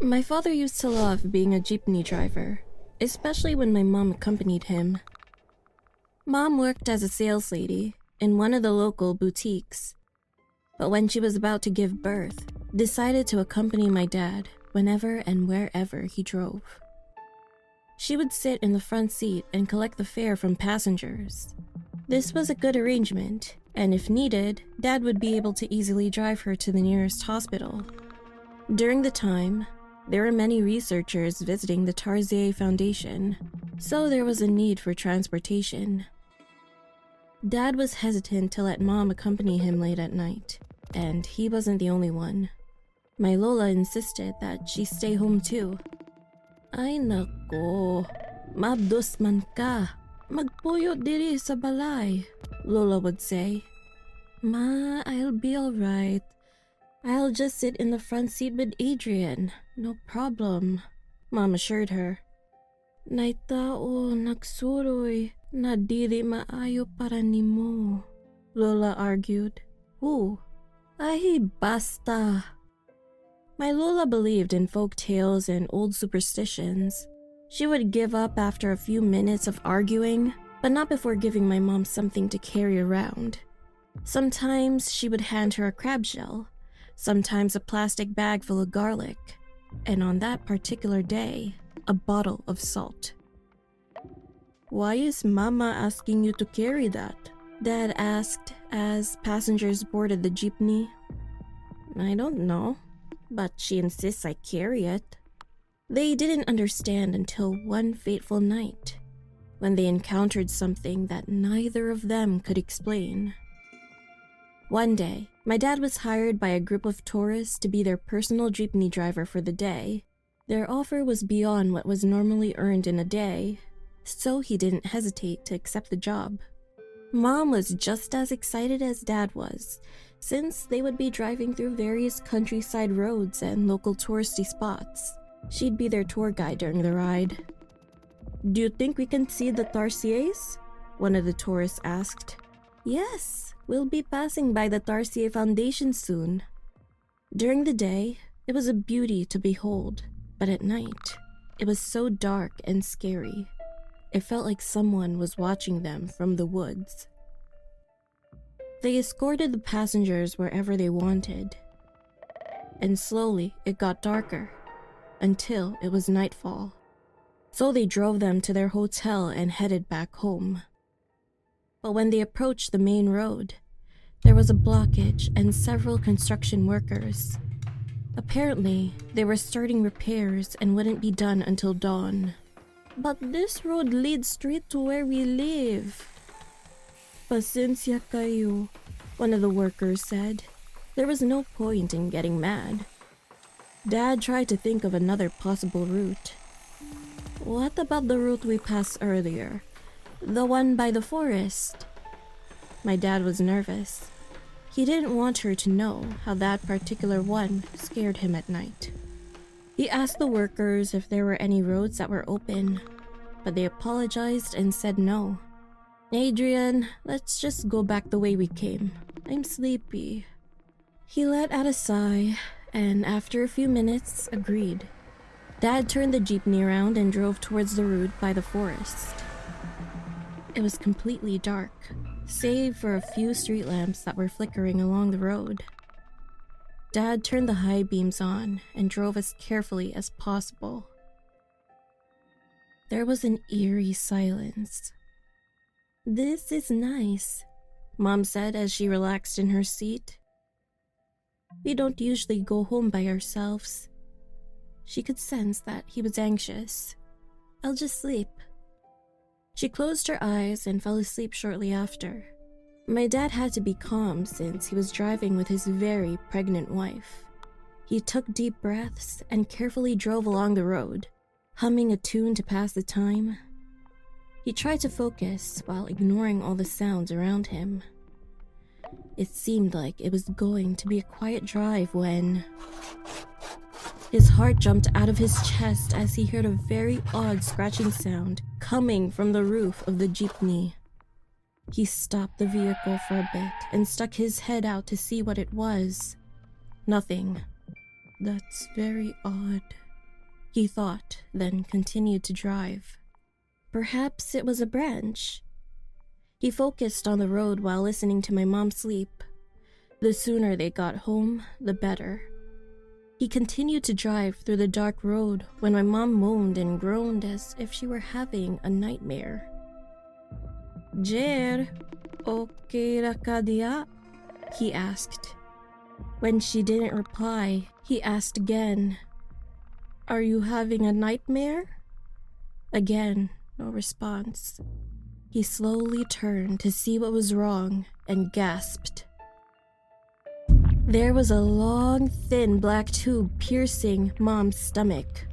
My father used to love being a jeepney driver, especially when my mom accompanied him. Mom worked as a sales lady in one of the local boutiques, but when she was about to give birth, decided to accompany my dad whenever and wherever he drove. She would sit in the front seat and collect the fare from passengers. This was a good arrangement, and if needed, Dad would be able to easily drive her to the nearest hospital. During the time, there were many researchers visiting the Tarsier Foundation, so there was a need for transportation. Dad was hesitant to let Mom accompany him late at night, and he wasn't the only one. My Lola insisted that she stay home too. Ay nako, mabdos man ka. Magpuyo diri sa balay, Lola would say. Ma, I'll be alright. I'll just sit in the front seat with Adrian. No problem, Mom assured her. Naitao nagsuroy na dili maayo para nimo, Lola argued. Who? Ay, basta. My Lola believed in folk tales and old superstitions. She would give up after a few minutes of arguing, but not before giving my mom something to carry around. Sometimes she would hand her a crab shell, sometimes a plastic bag full of garlic, and on that particular day, a bottle of salt. Why is Mama asking you to carry that? Dad asked as passengers boarded the jeepney. I don't know, but she insists I carry it. They didn't understand until one fateful night, when they encountered something that neither of them could explain. One day, my dad was hired by a group of tourists to be their personal jeepney driver for the day. Their offer was beyond what was normally earned in a day, so he didn't hesitate to accept the job. Mom was just as excited as Dad was, since they would be driving through various countryside roads and local touristy spots. She'd be their tour guide during the ride. Do you think we can see the Tarsiers? One of the tourists asked. Yes, we'll be passing by the Tarsier Foundation soon. During the day, it was a beauty to behold, but at night, it was so dark and scary. It felt like someone was watching them from the woods. They escorted the passengers wherever they wanted, and slowly it got darker, until it was nightfall. So they drove them to their hotel and headed back home. But when they approached the main road, there was a blockage and several construction workers. Apparently, they were starting repairs and wouldn't be done until dawn. But this road leads straight to where we live. Pasensya kayo, one of the workers said. There was no point in getting mad. Dad tried to think of another possible route. What about the route we passed earlier? The one by the forest? My dad was nervous. He didn't want her to know how that particular one scared him at night. He asked the workers if there were any roads that were open, but they apologized and said no. Adrian, let's just go back the way we came. I'm sleepy. He let out a sigh, and after a few minutes, agreed. Dad turned the jeepney around and drove towards the route by the forest. It was completely dark, save for a few street lamps that were flickering along the road. Dad turned the high beams on and drove as carefully as possible. There was an eerie silence. This is nice, Mom said as she relaxed in her seat. We don't usually go home by ourselves. She could sense that he was anxious. I'll just sleep. She closed her eyes and fell asleep shortly after. My dad had to be calm since he was driving with his very pregnant wife. He took deep breaths and carefully drove along the road, humming a tune to pass the time. He tried to focus while ignoring all the sounds around him. It seemed like it was going to be a quiet drive when his heart jumped out of his chest as he heard a very odd scratching sound coming from the roof of the jeepney. He stopped the vehicle for a bit and stuck his head out to see what it was. Nothing. That's very odd, he thought, then continued to drive. Perhaps it was a branch. He focused on the road while listening to my mom sleep. The sooner they got home, the better. He continued to drive through the dark road when my mom moaned and groaned as if she were having a nightmare. Jer, okay ra ka diya? He asked. When she didn't reply, he asked again, Are you having a nightmare? Again, no response. He slowly turned to see what was wrong and gasped. There was a long, thin black tube piercing Mom's stomach.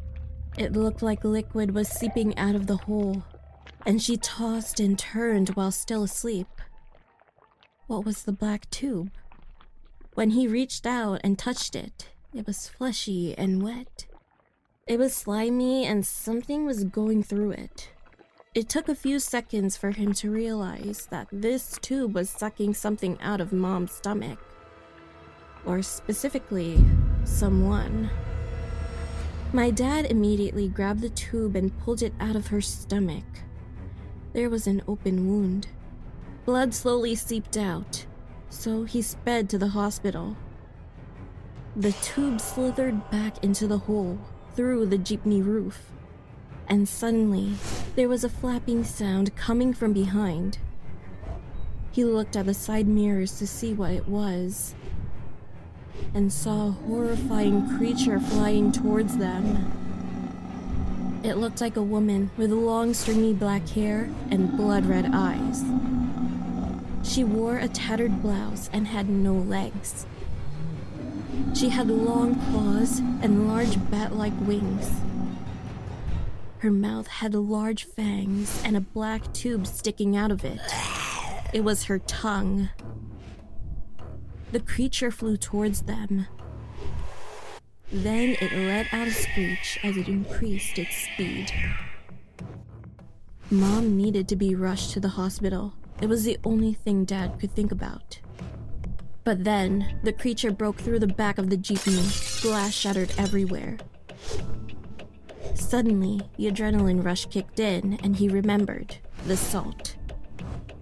It looked like liquid was seeping out of the hole, and she tossed and turned while still asleep. What was the black tube? When he reached out and touched it, it was fleshy and wet. It was slimy and something was going through it. It took a few seconds for him to realize that this tube was sucking something out of Mom's stomach. Or specifically, someone. My dad immediately grabbed the tube and pulled it out of her stomach. There was an open wound. Blood slowly seeped out, so he sped to the hospital. The tube slithered back into the hole through the jeepney roof, and suddenly there was a flapping sound coming from behind. He looked at the side mirrors to see what it was, and saw a horrifying creature flying towards them. It looked like a woman with long stringy black hair and blood-red eyes. She wore a tattered blouse and had no legs. She had long claws and large bat-like wings. Her mouth had large fangs and a black tube sticking out of it. It was her tongue. The creature flew towards them. Then it let out a screech as it increased its speed. Mom needed to be rushed to the hospital. It was the only thing Dad could think about. But then, the creature broke through the back of the jeepney. Glass shattered everywhere. Suddenly, the adrenaline rush kicked in, and he remembered the salt.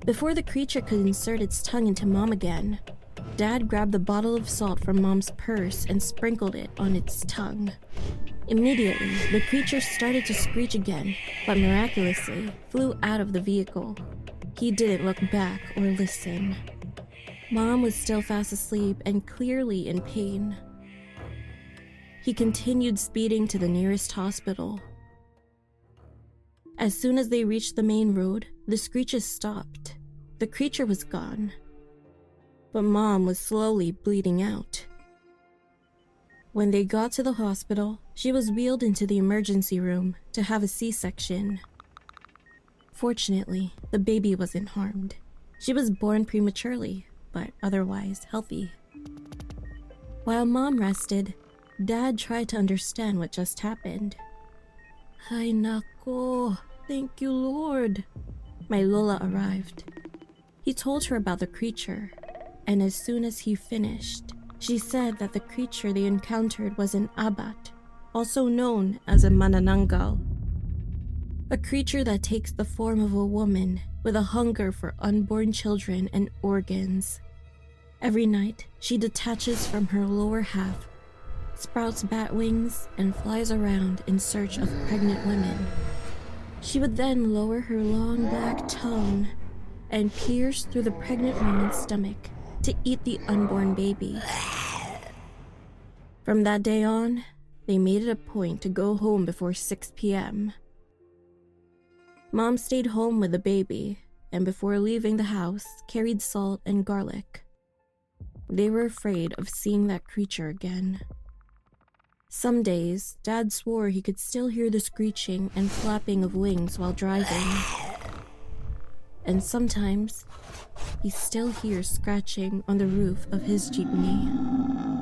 Before the creature could insert its tongue into Mom again, Dad grabbed the bottle of salt from Mom's purse and sprinkled it on its tongue. Immediately, the creature started to screech again, but miraculously flew out of the vehicle. He didn't look back or listen. Mom was still fast asleep and clearly in pain. He continued speeding to the nearest hospital. As soon as they reached the main road, the screeches stopped. The creature was gone. But Mom was slowly bleeding out. When they got to the hospital, she was wheeled into the emergency room to have a C-section. Fortunately, the baby wasn't harmed. She was born prematurely, but otherwise healthy. While Mom rested, Dad tried to understand what just happened. Ay nako, thank you Lord. My Lola arrived. He told her about the creature, and as soon as he finished, she said that the creature they encountered was an abat, also known as a manananggal. A creature that takes the form of a woman with a hunger for unborn children and organs. Every night, she detaches from her lower half, sprouts bat wings, and flies around in search of pregnant women. She would then lower her long black tongue and pierce through the pregnant woman's stomach to eat the unborn baby. From that day on, they made it a point to go home before 6 p.m. Mom stayed home with the baby, and before leaving the house, carried salt and garlic. They were afraid of seeing that creature again. Some days, Dad swore he could still hear the screeching and flapping of wings while driving. And sometimes, he still hears scratching on the roof of his jeepney.